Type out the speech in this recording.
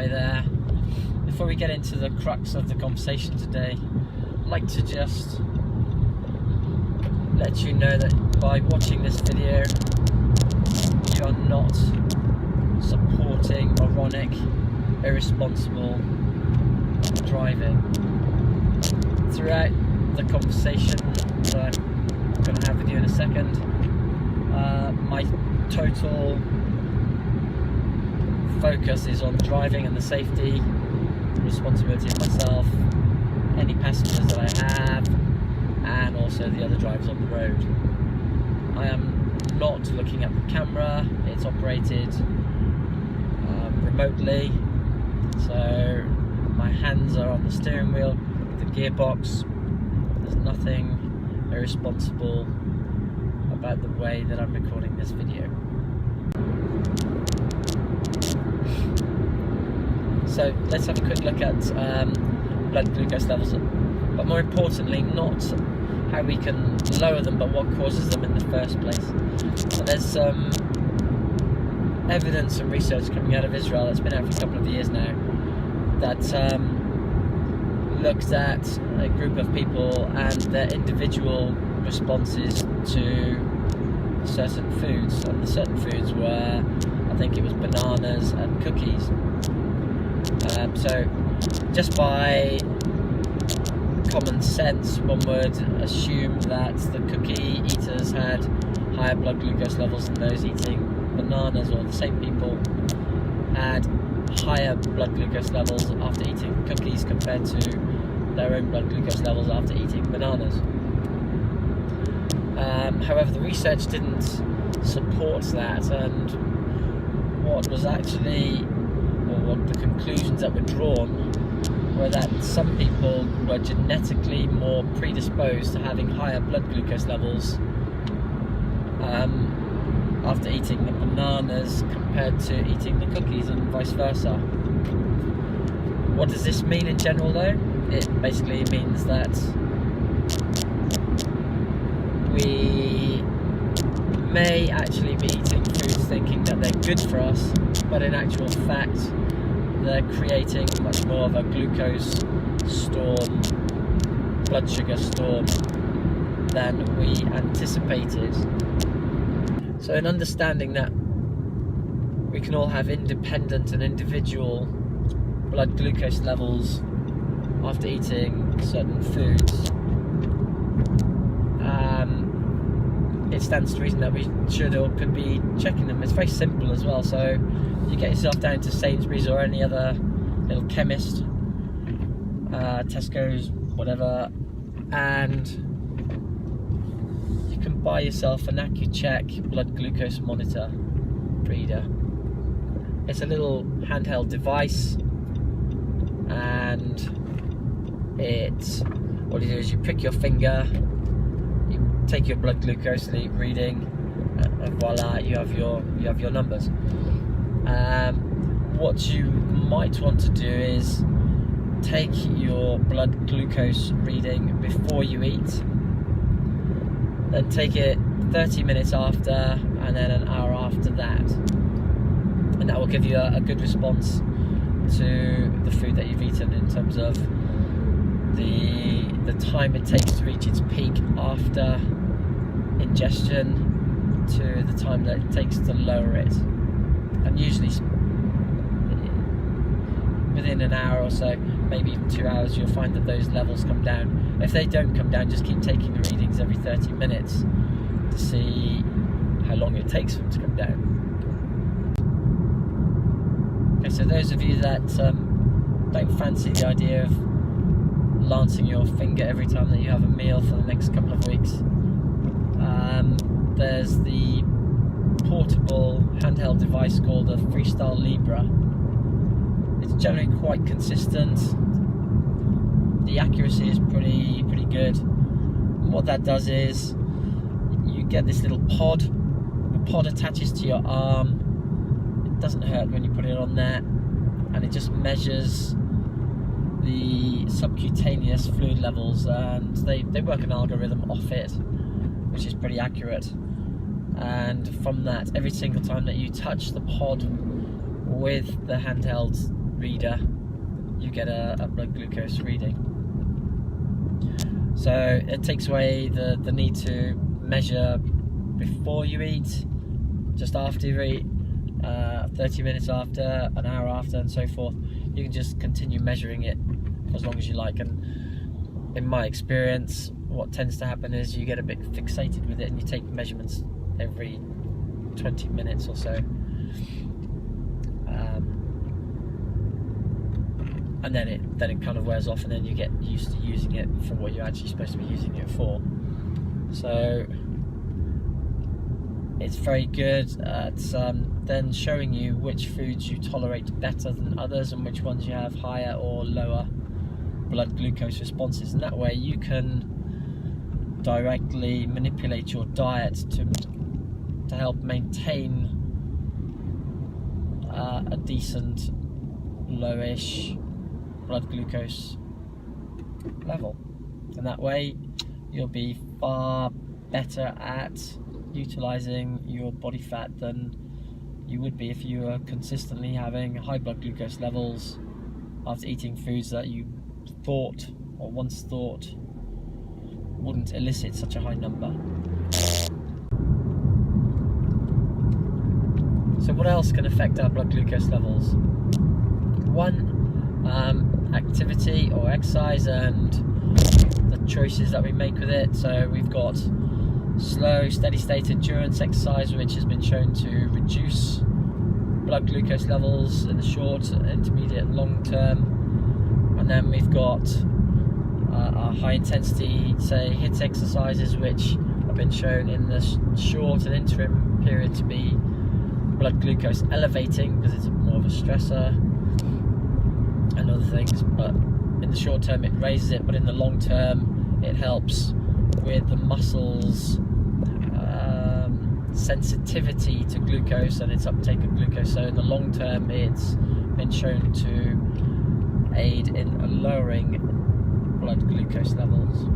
Hi there. Before we get into the crux of the conversation today, I'd like to just let you know that by watching this video, you are not supporting moronic, irresponsible driving. Throughout the conversation that I'm going to have with you in a second, my total focus is on driving and the safety, responsibility of myself, any passengers that I have, and also the other drivers on the road. I am not looking at the camera. It's operated remotely, so my hands are on the steering wheel, the gearbox. There's nothing irresponsible about the way that I'm recording this video. So let's have a quick look at blood glucose levels, but more importantly, not how we can lower them, but what causes them in the first place. And there's some evidence and research coming out of Israel that's been out for a couple of years now that looked at a group of people and their individual responses to certain foods, and the certain foods were, I think it was bananas and cookies. So just by common sense, one would assume that the cookie eaters had higher blood glucose levels than those eating bananas, or the same people had higher blood glucose levels after eating cookies compared to their own blood glucose levels after eating bananas. However, the research didn't support that, and what was actually, or what the conclusions that were drawn, were that some people were genetically more predisposed to having higher blood glucose levels after eating the bananas compared to eating the cookies, and vice versa. What does this mean in general though? It basically means that we may actually be eating foods thinking that they're good for us, but in actual fact they're creating much more of a glucose storm, blood sugar storm, than we anticipated. So in understanding that we can all have independent and individual blood glucose levels after eating certain foods, it stands to reason that we should or could be checking them. It's very simple as well. So you get yourself down to Sainsbury's or any other little chemist, Tesco's, whatever, and you can buy yourself an AccuCheck blood glucose monitor reader. It's a little handheld device, and what you do is you prick your finger, you take your blood glucose reading, and voila, you have your numbers. What you might want to do is take your blood glucose reading before you eat, then take it 30 minutes after, and then an hour after that, and that will give you a good response to the food that you've eaten in terms of the time it takes to reach its peak after ingestion to the time that it takes to lower it. And usually within an hour or so, maybe even 2 hours, you'll find that those levels come down. If they don't come down, just keep taking the readings every 30 minutes to see how long it takes for them to come down. Okay, so those of you that don't fancy the idea of lancing your finger every time that you have a meal for the next couple of weeks, there's the portable handheld device called a Freestyle Libra. It's generally quite consistent. The accuracy is pretty good. And what that does is you get this little pod. The pod attaches to your arm. It doesn't hurt when you put it on there, and it just measures the subcutaneous fluid levels, and they work an algorithm off it, which is pretty accurate. And from that, every single time that you touch the pod with the handheld reader, you get a blood glucose reading. So it takes away the need to measure before you eat, just after you eat, 30 minutes after, an hour after, and so forth. You can just continue measuring it for as long as you like. And in my experience, what tends to happen is you get a bit fixated with it and you take measurements every 20 minutes or so. And then it kind of wears off, and then you get used to using it for what you're actually supposed to be using it for. So it's very good at then showing you which foods you tolerate better than others and which ones you have higher or lower blood glucose responses, and that way you can directly manipulate your diet to help maintain a decent lowish blood glucose level, and that way you'll be far better at utilizing your body fat than you would be if you were consistently having high blood glucose levels after eating foods that you thought or once thought wouldn't elicit such a high number. So what else can affect our blood glucose levels? One, activity or exercise and the choices that we make with it. So we've got slow, steady state endurance exercise, which has been shown to reduce blood glucose levels in the short, intermediate, and long term. And then we've got our high intensity, say, HIIT exercises, which have been shown in the short and interim period to be blood glucose elevating because it's more of a stressor and other things, but in the short term it raises it, but in the long term it helps with the muscles' sensitivity to glucose and its uptake of glucose. So in the long term it's been shown to aid in lowering blood glucose levels.